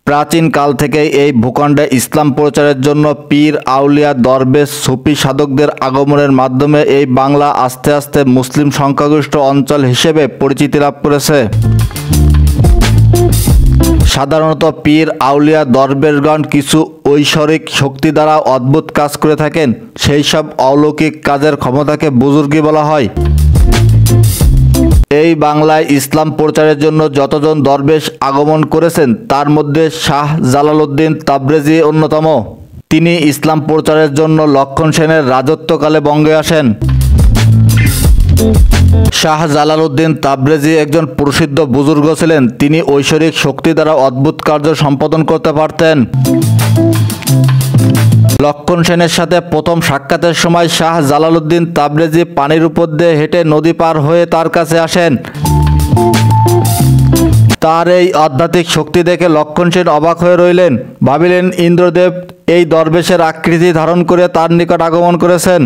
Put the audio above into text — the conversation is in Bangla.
প্রাচীন কাল থেকেই এই ভূখণ্ডে ইসলাম প্রচারের জন্য পীর, আউলিয়া, দরবেশ, সুফি সাধকদের আগমনের মাধ্যমে এই বাংলা আস্তে আস্তে মুসলিম সংখ্যাগরিষ্ঠ অঞ্চল হিসেবে পরিচিতি লাভ করেছে। সাধারণত পীর, আউলিয়া, দরবেশগণ কিছু ঐশ্বরিক শক্তি দ্বারা অদ্ভুত কাজ করে থাকেন। সেই সব অলৌকিক কাজের ক্ষমতাকে বুজুর্গি বলা হয়। এই বাংলায় ইসলাম প্রচারের জন্য যতজন দরবেশ আগমন করেছেন তার মধ্যে শাহ জালালউদ্দিন তাবরেজি অন্যতম। তিনি ইসলাম প্রচারের জন্য লক্ষণ সেনের রাজত্বকালে বঙ্গে আসেন। শাহ জালালউদ্দিন তাবরেজি একজন প্রসিদ্ধ বুজুর্গ ছিলেন। তিনি ঐশ্বরিক শক্তি দ্বারা অদ্ভুত কার্য সম্পাদন করতে পারতেন। লক্ষণ সেনের সাথে প্রথম সাক্ষাতের সময় শাহ জালালউদ্দিন তাবরেজি পানির উপর দিয়ে হেঁটে নদী পার হয়ে তার কাছে আসেন। তার এই আধ্যাত্মিক শক্তি দেখে লক্ষণ সেন অবাক হয়ে রইলেন। ভাবিলেন ইন্দ্রদেব এই দরবেশের আকৃতি ধারণ করে তার নিকট আগমন করেছেন।